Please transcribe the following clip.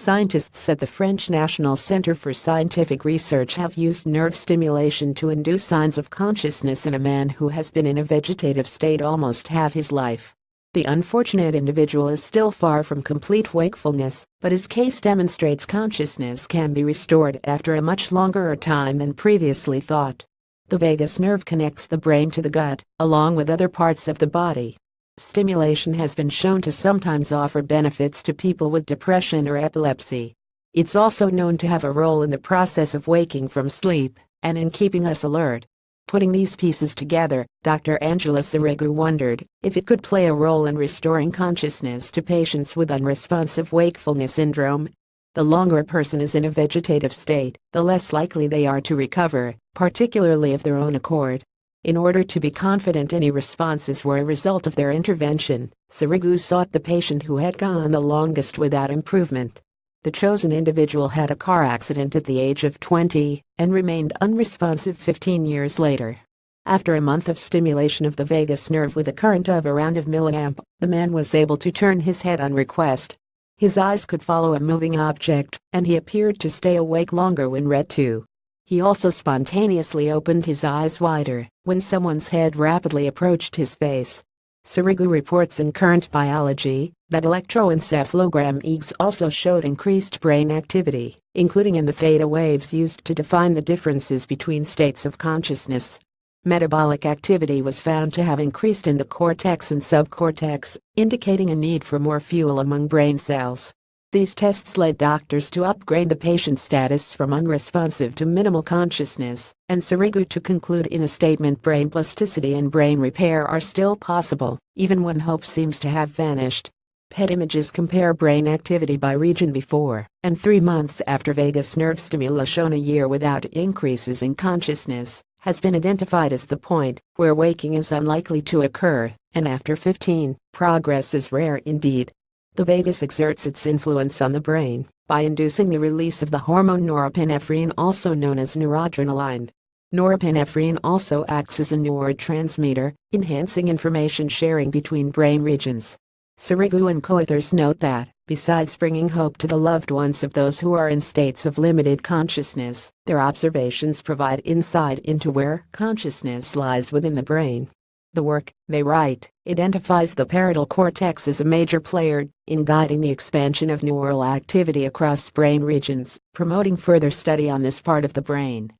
Scientists at the French National Center for Scientific Research have used nerve stimulation to induce signs of consciousness in a man who has been in a vegetative state almost half his life. The unfortunate individual is still far from complete wakefulness, but his case demonstrates consciousness can be restored after a much longer time than previously thought. The vagus nerve connects the brain to the gut, along with other parts of the body. Stimulation has been shown to sometimes offer benefits to people with depression or epilepsy. It's also known to have a role in the process of waking from sleep and in keeping us alert. Putting these pieces together, Dr. Angela Sirigu wondered if it could play a role in restoring consciousness to patients with unresponsive wakefulness syndrome. The longer a person is in a vegetative state, the less likely they are to recover, particularly of their own accord. In order to be confident any responses were a result of their intervention, Sirigu sought the patient who had gone the longest without improvement. The chosen individual had a car accident at the age of 20 and remained unresponsive 15 years later. After a month of stimulation of the vagus nerve with a current of around 1 milliamp, the man was able to turn his head on request. His eyes could follow a moving object, and he appeared to stay awake longer when read to. He also spontaneously opened his eyes wider when someone's head rapidly approached his face. Sirigu reports in Current Biology that electroencephalogram EEGs also showed increased brain activity, including in the theta waves used to define the differences between states of consciousness. Metabolic activity was found to have increased in the cortex and subcortex, indicating a need for more fuel among brain cells. These tests led doctors to upgrade the patient's status from unresponsive to minimal consciousness, and Sirigu to conclude in a statement brain plasticity and brain repair are still possible, even when hope seems to have vanished. PET images compare brain activity by region before and 3 months after vagus nerve stimulation. A year without increases in consciousness has been identified as the point where waking is unlikely to occur, and after 15, progress is rare indeed. The vagus exerts its influence on the brain by inducing the release of the hormone norepinephrine, also known as noradrenaline. Norepinephrine also acts as a neurotransmitter, enhancing information sharing between brain regions. Sirigu and co-authors note that, besides bringing hope to the loved ones of those who are in states of limited consciousness, their observations provide insight into where consciousness lies within the brain. The work, they write, identifies the parietal cortex as a major player in guiding the expansion of neural activity across brain regions, promoting further study on this part of the brain.